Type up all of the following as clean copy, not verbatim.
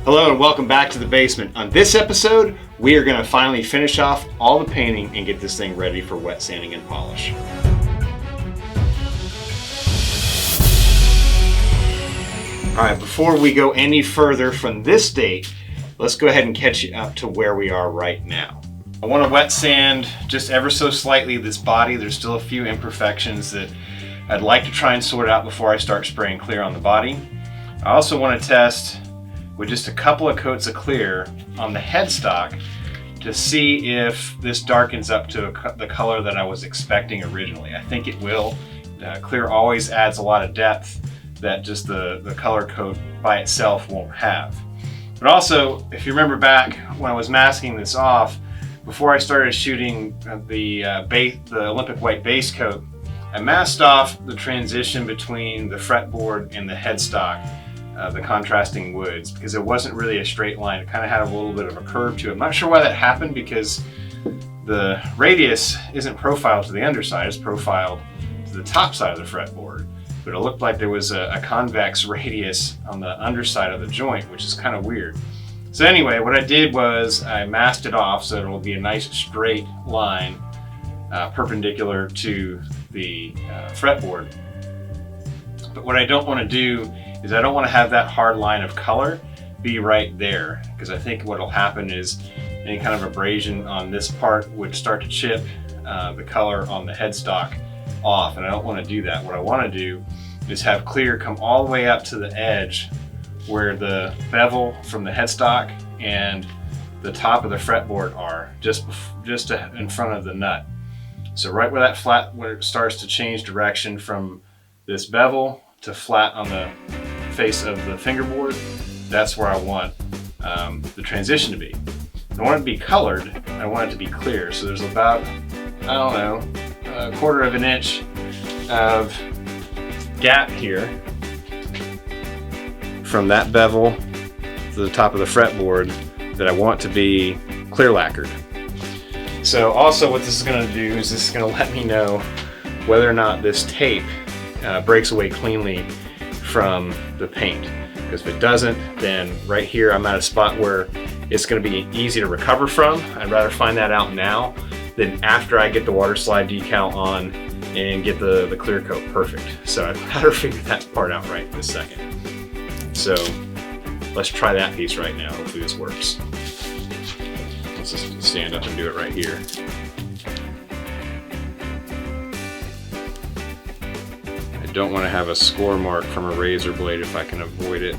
Hello and welcome back to the basement. On this episode, we are going to finally finish off all the painting and get this thing ready for wet sanding and polish. Alright, before we go any further from this date, let's go ahead and catch you up to where we are right now. I want to wet sand just ever so slightly this body. There's still a few imperfections that I'd like to try and sort out before I start spraying clear on the body. I also want to test with just a couple of coats of clear on the headstock to see if this darkens up to the color that I was expecting originally. I think it will. Clear always adds a lot of depth that just the color coat by itself won't have. But also, if you remember back when I was masking this off, before I started shooting the Olympic white base coat, I masked off the transition between the fretboard and the headstock, the contrasting woods, because it wasn't really a straight line. It kind of had a little bit of a curve to it. I'm not sure why that happened, because the radius isn't profiled to the underside, it's profiled to the top side of the fretboard. But it looked like there was a convex radius on the underside of the joint, which is kind of weird. So anyway, what I did was I masked it off so it'll be a nice straight line perpendicular to the fretboard. But what I don't want to do is I don't want to have that hard line of color be right there, because I think what will happen is any kind of abrasion on this part would start to chip the color on the headstock off, and I don't want to do that. What I want to do is have clear come all the way up to the edge where the bevel from the headstock and the top of the fretboard are, just in front of the nut. So right where that flat, where it starts to change direction from this bevel to flat on the face of the fingerboard, that's where I want the transition to be. I want it to be colored, I want it to be clear. So there's about, I don't know, a quarter of an inch of gap here from that bevel to the top of the fretboard that I want to be clear lacquered. So also what this is going to do is this is going to let me know whether or not this tape breaks away cleanly from the paint. Because if it doesn't, then right here I'm at a spot where it's going to be easy to recover from. I'd rather find that out now than after I get the water slide decal on and get the clear coat perfect. So I'd rather figure that part out right this second. So let's try that piece right now. Hopefully this works. Let's just stand up and do it right here. I don't want to have a score mark from a razor blade if I can avoid it.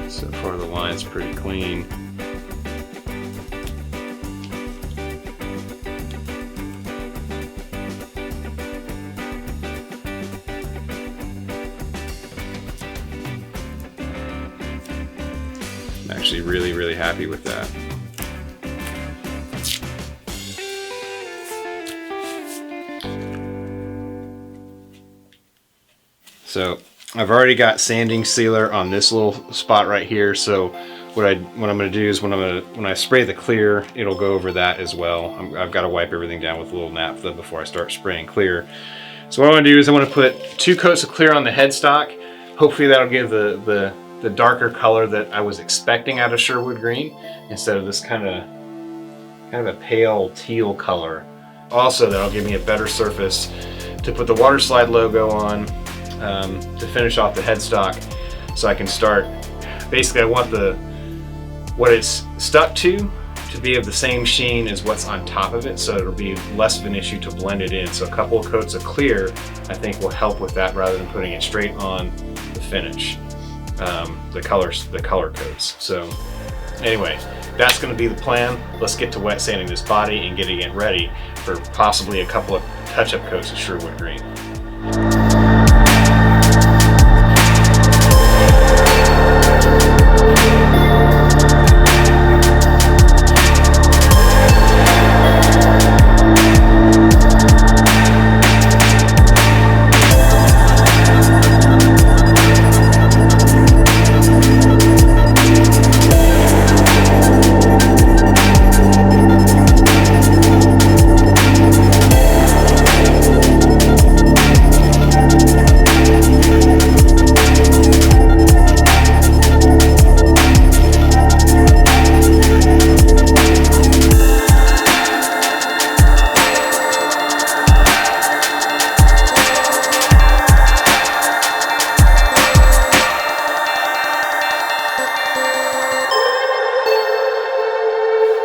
So far the line's pretty clean. I'm actually really happy with that. So I've already got sanding sealer on this little spot right here. So what I'm going to do is when I spray the clear, it'll go over that as well. I've got to wipe everything down with a little naphtha before I start spraying clear. So what I want to do is I want to put 2 coats of clear on the headstock. Hopefully that'll give the darker color that I was expecting out of Sherwood green, instead of this kind of a pale teal color. Also, that'll give me a better surface to put the water slide logo on, to finish off the headstock, so I can start. Basically, I want what it's stuck to be of the same sheen as what's on top of it, so it'll be less of an issue to blend it in. So a couple of coats of clear, I think, will help with that rather than putting it straight on the finish. The color coats. So anyway, that's going to be the plan. Let's get to wet sanding this body and getting it ready for possibly a couple of touch-up coats of Sherwood green.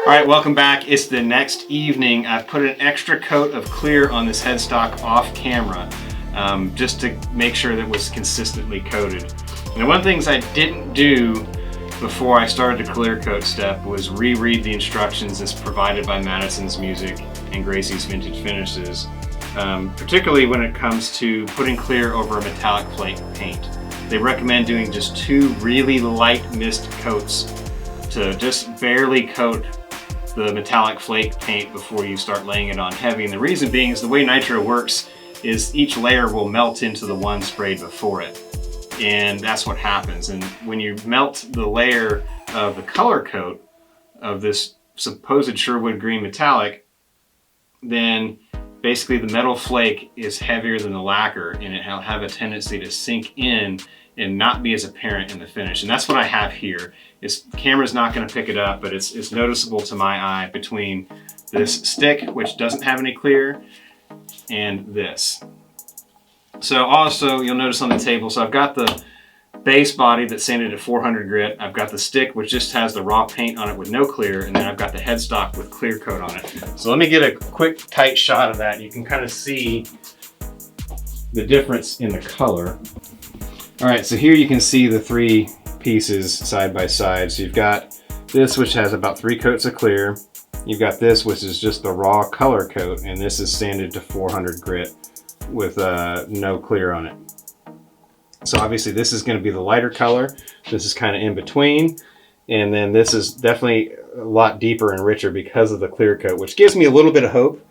All right, welcome back. It's the next evening. I've put an extra coat of clear on this headstock off camera just to make sure that it was consistently coated. And one of the things I didn't do before I started the clear coat step was reread the instructions as provided by Madison's Music and Gracie's Vintage Finishes, particularly when it comes to putting clear over a metallic flake paint. They recommend doing just 2 really light mist coats to just barely coat the metallic flake paint before you start laying it on heavy. And the reason being is the way nitro works is each layer will melt into the one sprayed before it. And that's what happens. And when you melt the layer of the color coat of this supposed Sherwood green metallic, then basically the metal flake is heavier than the lacquer, and it'll have a tendency to sink in and not be as apparent in the finish. And that's what I have here. Camera's not gonna pick it up, but it's noticeable to my eye between this stick, which doesn't have any clear, and this. So also, you'll notice on the table, so I've got the base body that's sanded at 400 grit. I've got the stick, which just has the raw paint on it with no clear, and then I've got the headstock with clear coat on it. So let me get a quick tight shot of that. You can kind of see the difference in the color. All right, so here you can see the 3 pieces side by side. So you've got this, which has about 3 coats of clear. You've got this, which is just the raw color coat, and this is sanded to 400 grit with no clear on it. So obviously this is going to be the lighter color. This is kind of in between, and then this is definitely a lot deeper and richer because of the clear coat, which gives me a little bit of hope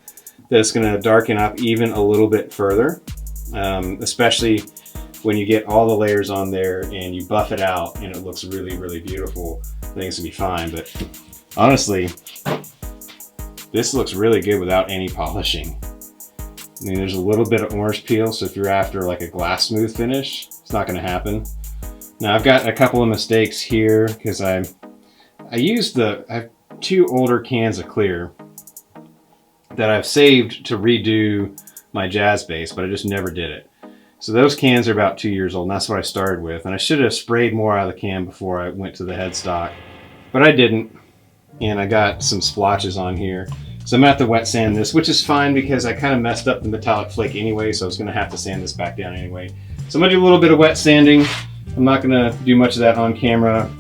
that it's going to darken up even a little bit further, especially when you get all the layers on there and you buff it out and it looks really, really beautiful. I think it's gonna be fine, but honestly, this looks really good without any polishing. I mean, there's a little bit of orange peel, so if you're after like a glass smooth finish, it's not gonna happen. Now I've got a couple of mistakes here because I have 2 older cans of clear that I've saved to redo my jazz bass, but I just never did it. So those cans are about 2 years old, and that's what I started with. And I should have sprayed more out of the can before I went to the headstock, but I didn't. And I got some splotches on here. So I'm gonna have to wet sand this, which is fine because I kind of messed up the metallic flake anyway, so I was gonna have to sand this back down anyway. So I'm gonna do a little bit of wet sanding. I'm not gonna do much of that on camera.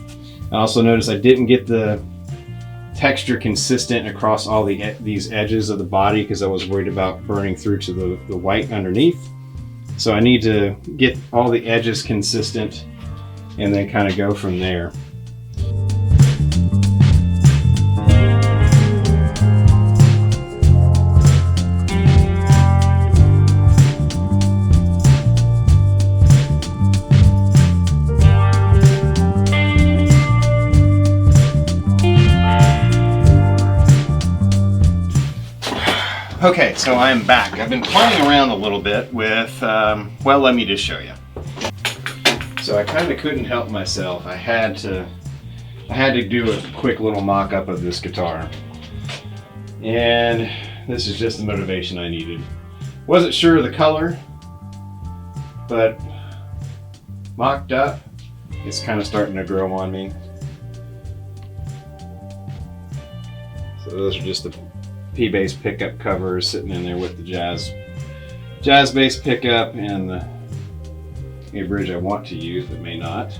I also noticed I didn't get the texture consistent across all these edges of the body because I was worried about burning through to the white underneath. So I need to get all the edges consistent and then kind of go from there. Okay, so I'm back. I've been playing around a little bit with, well, let me just show you. So I kind of couldn't help myself. I had to do a quick little mock-up of this guitar. And this is just the motivation I needed. Wasn't sure of the color, but mocked up, it's kind of starting to grow on me. So those are just the P-bass pickup covers sitting in there with the jazz bass pickup and the bridge I want to use but may not.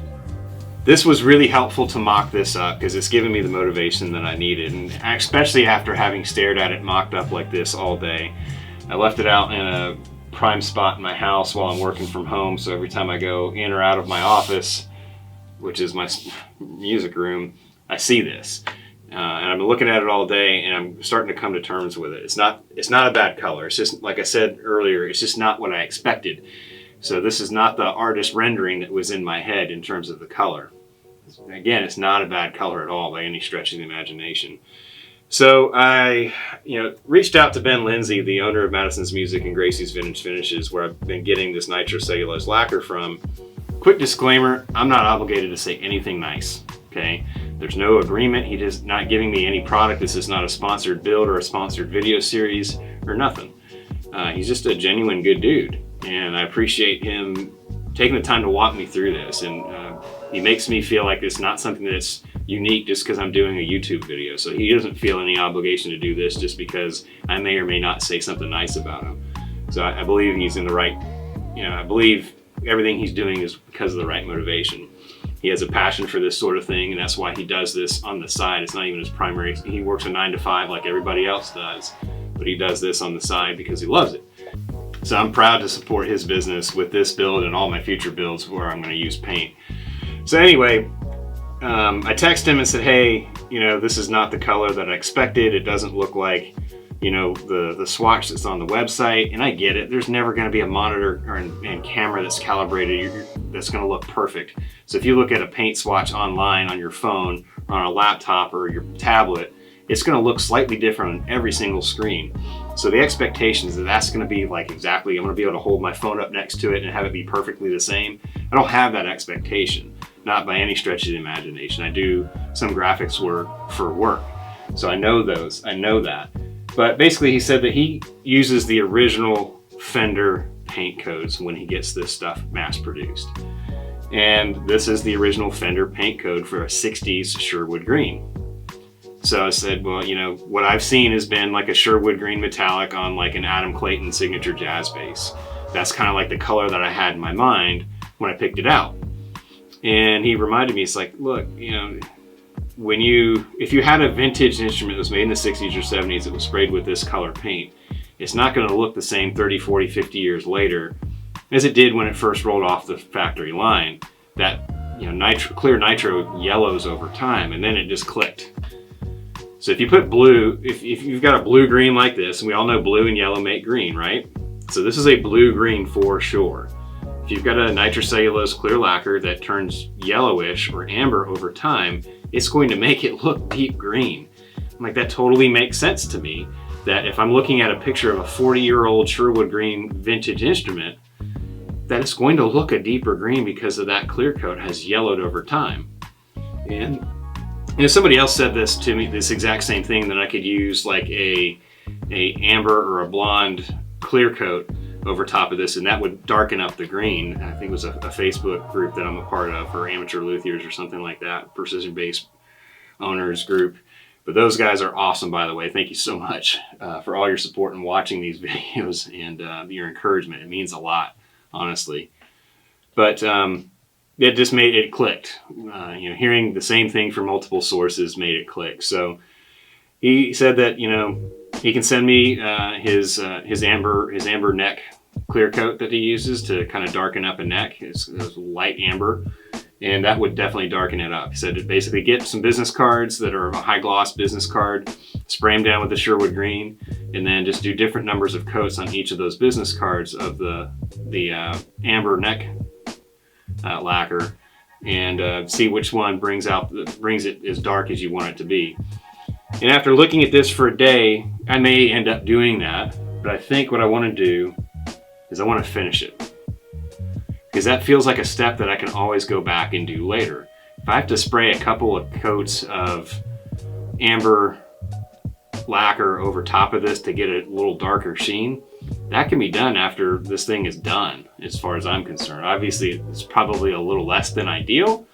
This was really helpful to mock this up because it's given me the motivation that I needed, and especially after having stared at it mocked up like this all day. I left it out in a prime spot in my house while I'm working from home, so every time I go in or out of my office, which is my music room, I see this. And I've been looking at it all day, and I'm starting to come to terms with it. It's not a bad color. It's just, like I said earlier, it's just not what I expected. So this is not the artist rendering that was in my head in terms of the color. Again, it's not a bad color at all by any stretch of the imagination. So I, reached out to Ben Lindsay, the owner of Madison's Music and Gracie's Vintage Finishes, where I've been getting this nitrocellulose lacquer from. Quick disclaimer, I'm not obligated to say anything nice, okay? There's no agreement. He is not giving me any product. This is not a sponsored build or a sponsored video series or nothing. He's just a genuine good dude, and I appreciate him taking the time to walk me through this. And he makes me feel like it's not something that's unique just because I'm doing a YouTube video. So he doesn't feel any obligation to do this just because I may or may not say something nice about him. So I believe he's in the right, I believe everything he's doing is because of the right motivation. He has a passion for this sort of thing, and that's why he does this on the side. It's not even his primary. He works a 9 to 5 like everybody else does, but he does this on the side because he loves it. So I'm proud to support his business with this build and all my future builds where I'm going to use paint. So anyway, I texted him and said, hey, this is not the color that I expected. It doesn't look like, the swatch that's on the website. And I get it. There's never going to be a monitor and camera that's calibrated that's going to look perfect. So if you look at a paint swatch online on your phone, or on a laptop or your tablet, it's going to look slightly different on every single screen. So the expectation is that that's going to be like exactly, I'm going to be able to hold my phone up next to it and have it be perfectly the same. I don't have that expectation, not by any stretch of the imagination. I do some graphics work for work, so I know those, I know that. But basically he said that he uses the original Fender paint codes when he gets this stuff mass produced. And this is the original Fender paint code for a 60s Sherwood green. So I said, well, what I've seen has been like a Sherwood green metallic on like an Adam Clayton signature jazz bass. That's kind of like the color that I had in my mind when I picked it out. And he reminded me, it's like, look, if you had a vintage instrument that was made in the 60s or 70s that was sprayed with this color paint, it's not going to look the same 30, 40, 50 years later as it did when it first rolled off the factory line. That clear nitro yellows over time, and then it just clicked. So if you put blue, if you've got a blue-green like this, and we all know blue and yellow make green, right? So this is a blue-green for sure. If you've got a nitrocellulose clear lacquer that turns yellowish or amber over time, it's going to make it look deep green. I'm like, that totally makes sense to me, that if I'm looking at a picture of a 40-year-old Sherwood green vintage instrument, that it's going to look a deeper green because of that clear coat has yellowed over time. And somebody else said this to me, this exact same thing, that I could use like a amber or a blonde clear coat over top of this, and that would darken up the green. I think it was a Facebook group that I'm a part of, or amateur luthiers or something like that, precision bass owners group. But those guys are awesome, by the way. Thank you so much for all your support and watching these videos and your encouragement. It means a lot, honestly. But it just made it clicked. Hearing the same thing from multiple sources made it click. So he said that he can send me his amber neck clear coat that he uses to kind of darken up a neck. It's light amber, and that would definitely darken it up. He said to basically get some business cards that are a high gloss business card, spray them down with the Sherwood green, and then just do different numbers of coats on each of those business cards of the amber neck lacquer, and see which one brings it as dark as you want it to be. And after looking at this for a day, I may end up doing that, but I think what I want to do is I want to finish it, because that feels like a step that I can always go back and do later. If I have to spray a couple of coats of amber lacquer over top of this to get a little darker sheen, that can be done after this thing is done, as far as I'm concerned. Obviously, it's probably a little less than ideal,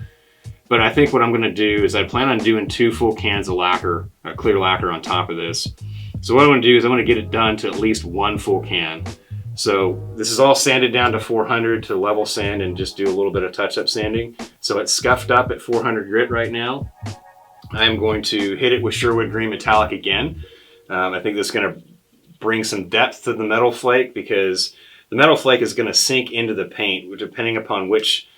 but I think what I'm going to do is I plan on doing 2 full cans of lacquer, clear lacquer on top of this. So what I want to do is I want to get it done to at least 1 full can. So this is all sanded down to 400 to level sand and just do a little bit of touch-up sanding. So it's scuffed up at 400 grit right now. I'm going to hit it with Sherwood green metallic again. I think this is going to bring some depth to the metal flake, because the metal flake is going to sink into the paint depending upon which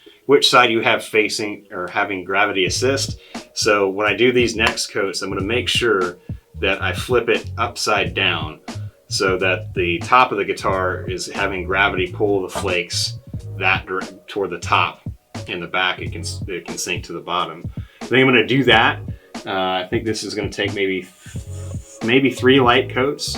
side you have facing or having gravity assist. So when I do these next coats, I'm going to make sure that I flip it upside down so that the top of the guitar is having gravity pull the flakes that toward the top, and the back it can sink to the bottom. I think I'm going to do that. I think this is going to take maybe 3 light coats.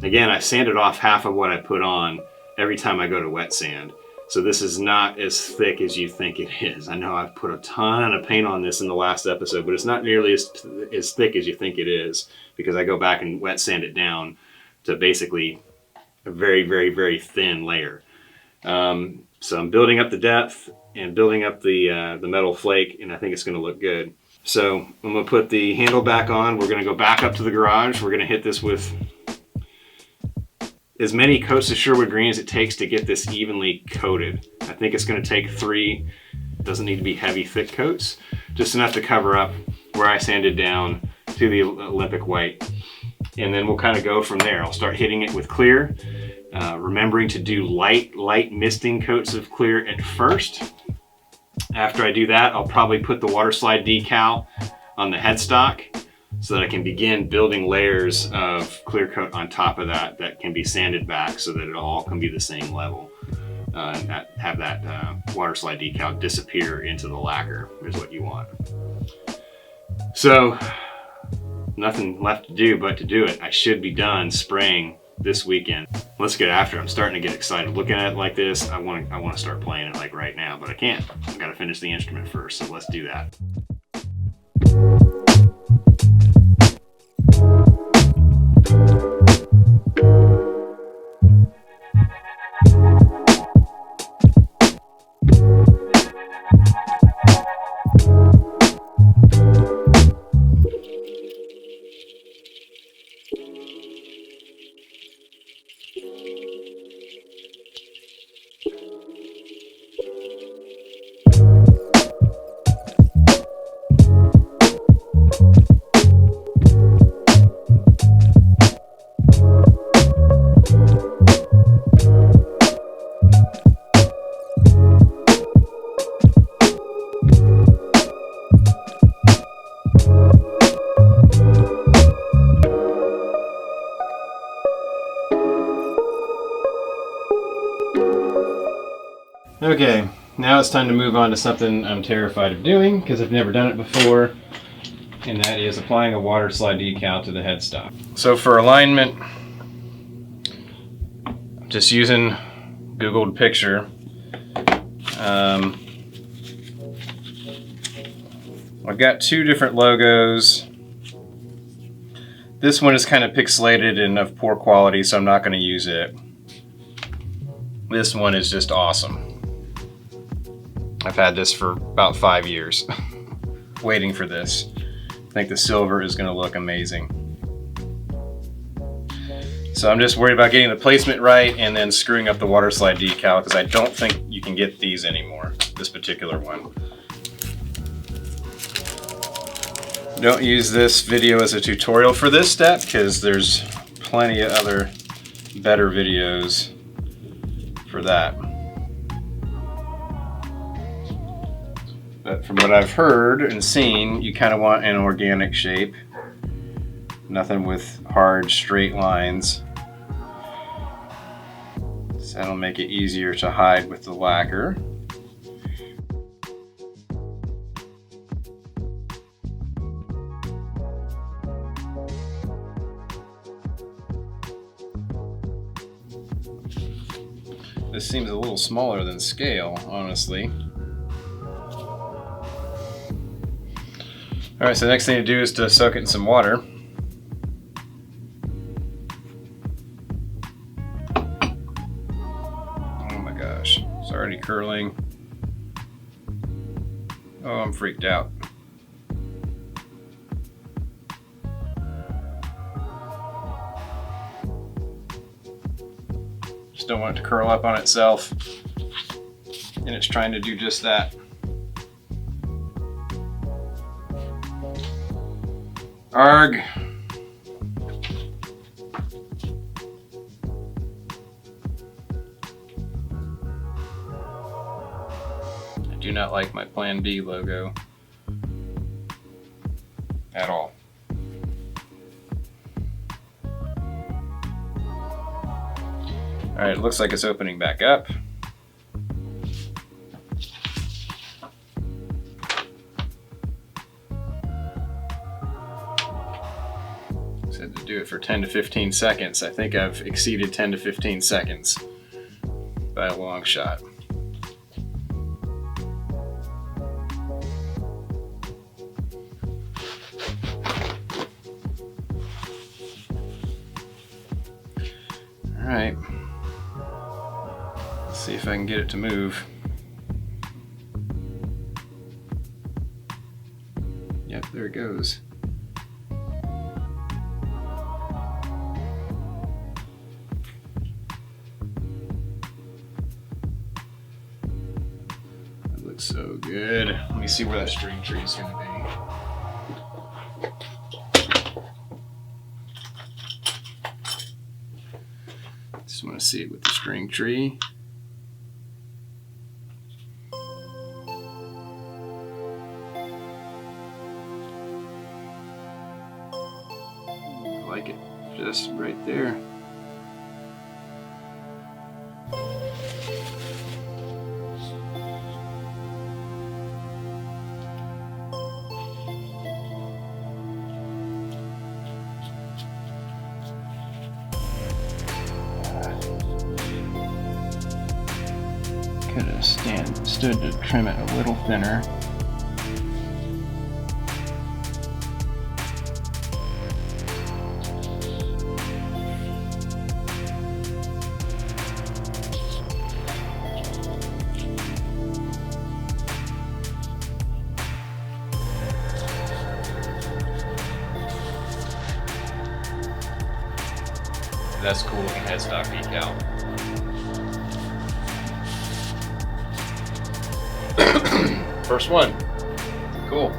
Again, I sanded off half of what I put on every time I go to wet sand. So this is not as thick as you think it is. I know I've put a ton of paint on this in the last episode, but it's not nearly as thick as you think it is, because I go back and wet sand it down to basically a very, very, very thin layer. So So I'm building up the depth and building up the metal flake, and I think it's going to look good. So I'm going to put the handle back on. We're going to go back up to the garage. We're going to hit this with as many coats of Sherwood green as it takes to get this evenly coated. I think it's going to take 3. It doesn't need to be heavy, thick coats, just enough to cover up where I sanded down to the Olympic white. And then we'll kind of go from there. I'll start hitting it with clear, remembering to do light misting coats of clear at first. After I do that, I'll probably put the water slide decal on the headstock so that I can begin building layers of clear coat on top of that can be sanded back so that it all can be the same level. And have that water slide decal disappear into the lacquer is what you want. So nothing left to do but to do it. I should be done spraying this weekend. Let's get after it. I'm starting to get excited looking at it like this. I want to start playing it like right now, but I can't. I've got to finish the instrument first, so let's do that. Okay, now it's time to move on to something I'm terrified of doing because I've never done it before, and that is applying a water slide decal to the headstock. So for alignment, I'm just using Googled picture. I've got 2 different logos. This one is kind of pixelated and of poor quality, so I'm not going to use it. This one is just awesome. I've had this for about 5 years, waiting for this. I think the silver is going to look amazing. So I'm just worried about getting the placement right and then screwing up the water slide decal because I don't think you can get these anymore, this particular one. Don't use this video as a tutorial for this step because there's plenty of other better videos for that. But from what I've heard and seen, you kind of want an organic shape. Nothing with hard, straight lines. So that'll make it easier to hide with the lacquer. This seems a little smaller than scale, honestly. All right, so the next thing to do is to soak it in some water. Oh my gosh, it's already curling. Oh, I'm freaked out. Just don't want it to curl up on itself. And it's trying to do just that. Arg. I do not like my Plan B logo at all. All right, it looks like it's opening back up. Said to do it for 10 to 15 seconds. I think I've exceeded 10 to 15 seconds by a long shot. All right. See if I can get it to move. Yep, there it goes. That looks so good. Let me see where that string tree is going to be. Just want to see it with the string tree. I like it just right there. Could have stood to trim it a little thinner. That's cool looking headstock decal. First one. Cool.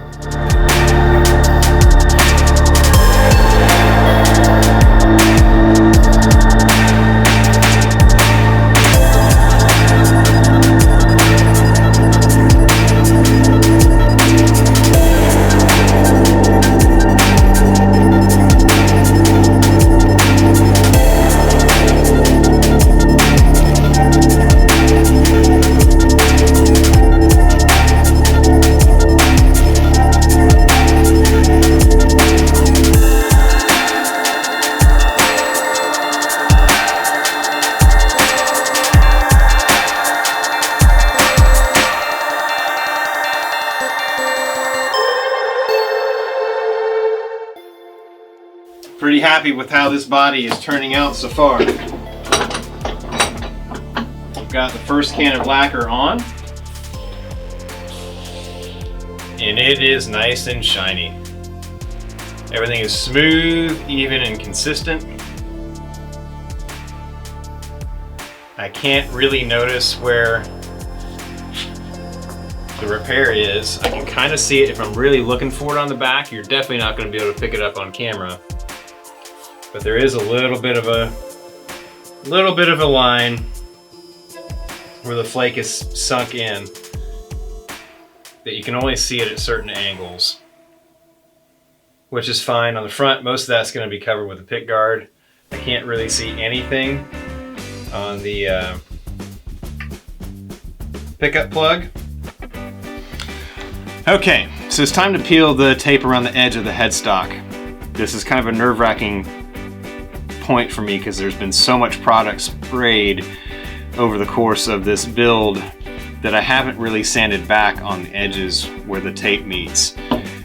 Pretty happy with how this body is turning out so far. We've got the first can of lacquer on, and it is nice and shiny. Everything is smooth, even, and consistent. I can't really notice where the repair is. I can kind of see it if I'm really looking for it on the back. You're definitely not going to be able to pick it up on camera. But there is a little bit of a line where the flake is sunk in that you can only see it at certain angles, which is fine. On the front, most of that's going to be covered with a pick guard. I can't really see anything on the pickup plug. Okay, so it's time to peel the tape around the edge of the headstock. This is kind of a nerve-wracking point for me because there's been so much product sprayed over the course of this build that I haven't really sanded back on the edges where the tape meets.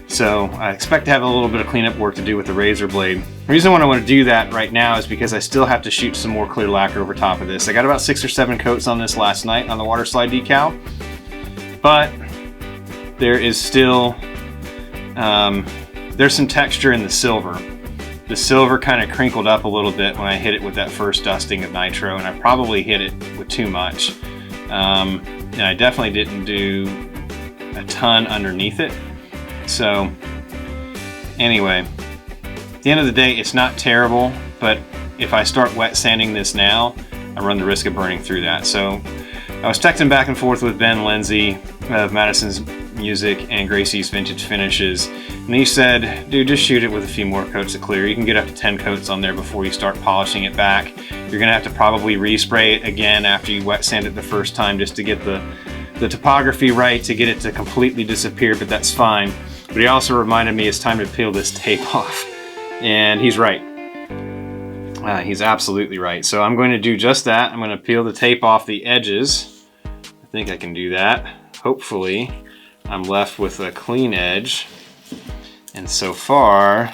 So I expect to have a little bit of cleanup work to do with the razor blade. The reason why I want to do that right now is because I still have to shoot some more clear lacquer over top of this. I got about 6 or 7 coats on this last night on the water slide decal, but there is still there's some texture in the silver. The silver kind of crinkled up a little bit when I hit it with that first dusting of nitro, and I probably hit it with too much. And I definitely didn't do a ton underneath it. So anyway, at the end of the day, it's not terrible, but if I start wet sanding this now, I run the risk of burning through that. So I was texting back and forth with Ben Lindsay of Madison's Music and Gracie's Vintage Finishes, and he said, dude, just shoot it with a few more coats of clear. You can get up to 10 coats on there before you start polishing it back. You're gonna have to probably respray it again after you wet sand it the first time just to get the topography right, to get it to completely disappear, but that's fine. But he also reminded me it's time to peel this tape off, and he's right. He's absolutely right. So I'm going to do just that. I'm going to peel the tape off the edges. I think I can do that. Hopefully I'm left with a clean edge. And so far,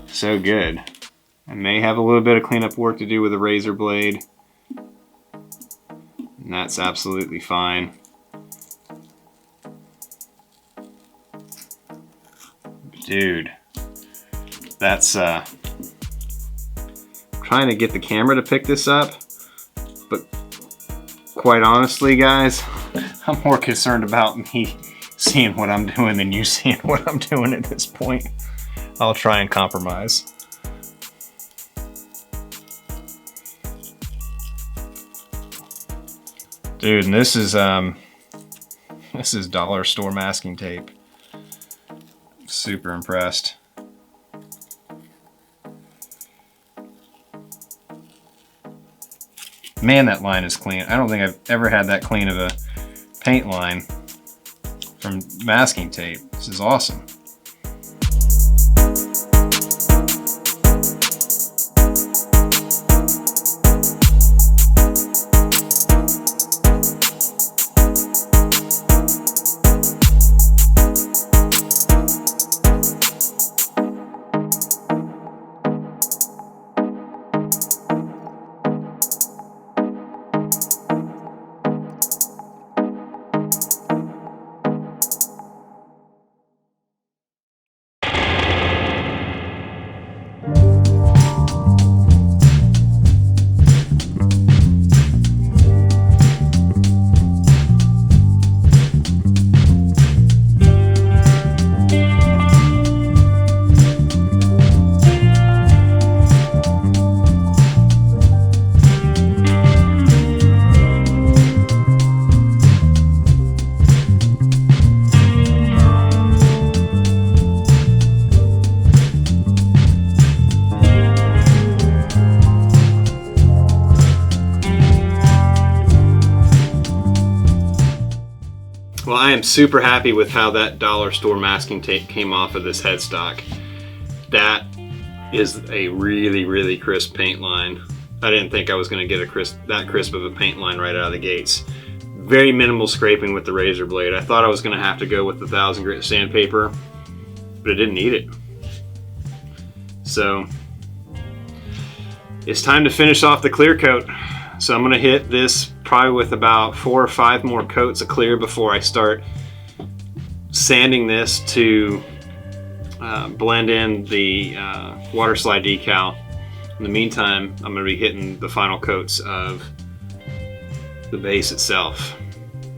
so good. I may have a little bit of cleanup work to do with a razor blade, and that's absolutely fine. Dude, that's trying to get the camera to pick this up, but quite honestly, guys, I'm more concerned about me seeing what I'm doing than you seeing what I'm doing at this point. I'll try and compromise. Dude, and this is dollar store masking tape. Super impressed. Man, that line is clean. I don't think I've ever had that clean of a paint line from masking tape. This is awesome. Well, I am super happy with how that dollar store masking tape came off of this headstock. That is a really, really crisp paint line. I didn't think I was going to get that crisp of a paint line right out of the gates. Very minimal scraping with the razor blade. I thought I was going to have to go with the 1000 grit sandpaper, but I didn't need it. So it's time to finish off the clear coat. So I'm going to hit this probably with about 4 or 5 more coats of clear before I start sanding this to blend in the water slide decal. In the meantime, I'm going to be hitting the final coats of the base itself.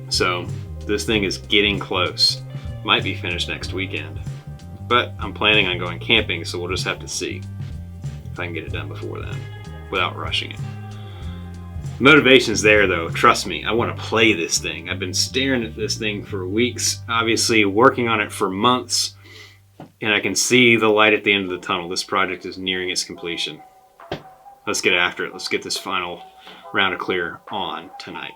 So this thing is getting close. Might be finished next weekend, but I'm planning on going camping, so we'll just have to see if I can get it done before then without rushing it. Motivation's there though, trust me. I want to play this thing. I've been staring at this thing for weeks, obviously working on it for months, and I can see the light at the end of the tunnel. This project is nearing its completion. Let's get after it. Let's get this final round of clear on tonight.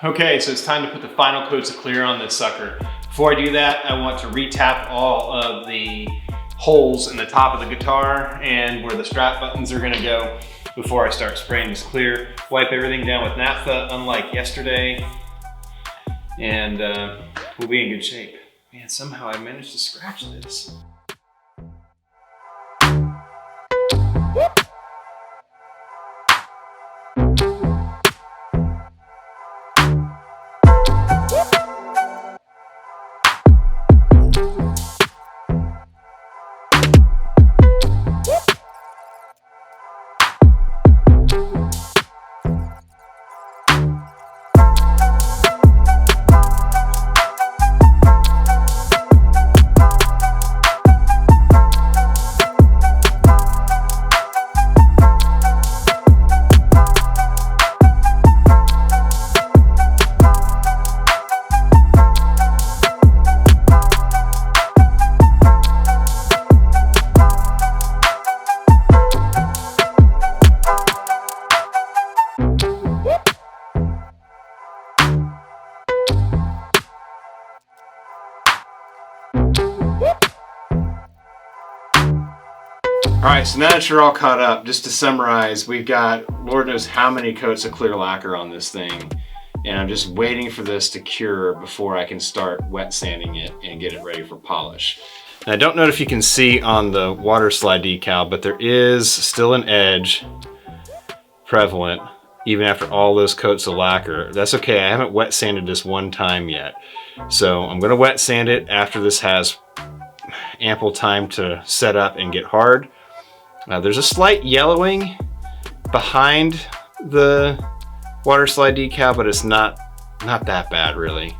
Okay, so it's time to put the final coats of clear on this sucker. Before I do that, I want to re-tap all of the holes in the top of the guitar and where the strap buttons are gonna go before I start spraying this clear. Wipe everything down with naphtha, unlike yesterday, and we'll be in good shape. Man, somehow I managed to scratch this. All right, so now that you're all caught up, just to summarize, we've got Lord knows how many coats of clear lacquer on this thing, and I'm just waiting for this to cure before I can start wet sanding it and get it ready for polish. Now, I don't know if you can see on the water slide decal, but there is still an edge prevalent, even after all those coats of lacquer. That's okay, I haven't wet sanded this one time yet. So I'm gonna wet sand it after this has ample time to set up and get hard. There's a slight yellowing behind the water slide decal, but it's not that bad really.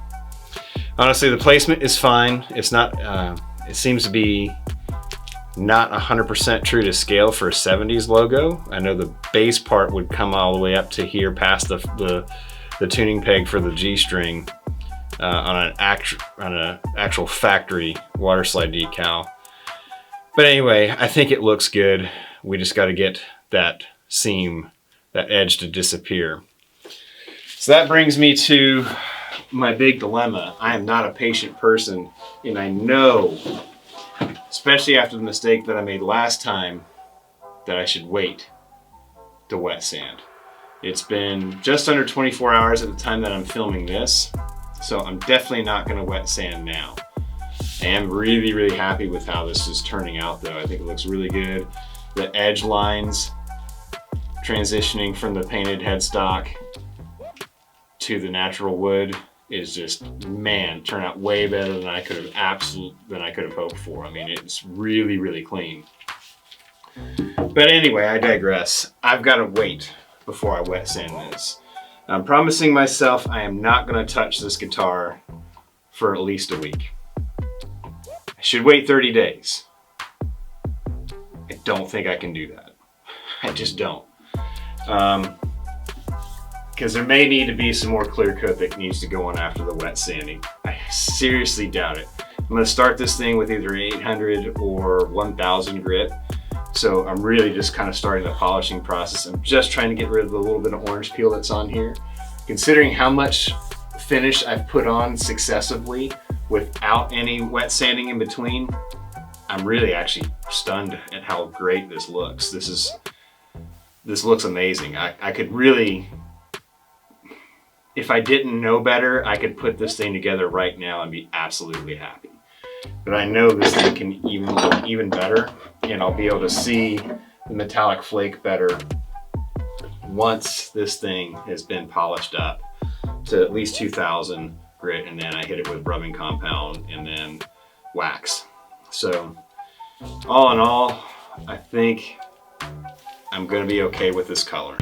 Honestly, the placement is fine. It's not, it seems to be not 100% true to scale for a 70s logo. I know the bass part would come all the way up to here past the tuning peg for the G string on an actual factory water slide decal. But anyway, I think it looks good. We just got to get that seam, that edge to disappear. So that brings me to my big dilemma. I am not a patient person, and I know, especially after the mistake that I made last time, that I should wait to wet sand. It's been just under 24 hours at the time that I'm filming this, so I'm definitely not going to wet sand now. I am really, really happy with how this is turning out though. I think it looks really good. The edge lines transitioning from the painted headstock to the natural wood is just, man, turned out way better than I could have hoped for. I mean, it's really, really clean. But anyway, I digress. I've got to wait before I wet sand this. I'm promising myself I am not going to touch this guitar for at least a week. I should wait 30 days. I don't think I can do that. I just don't. Because there may need to be some more clear coat that needs to go on after the wet sanding. I seriously doubt it. I'm going to start this thing with either 800 or 1000 grit. So I'm really just kind of starting the polishing process. I'm just trying to get rid of the little bit of orange peel that's on here. Considering how much finish I've put on successively without any wet sanding in between, I'm really actually stunned at how great this looks. This looks amazing. I could really, if I didn't know better, I could put this thing together right now and be absolutely happy. But I know this thing can even look even better, and I'll be able to see the metallic flake better once this thing has been polished up to at least 2000 grit, and then I hit it with rubbing compound and then wax. So all in all, I think I'm gonna be okay with this color.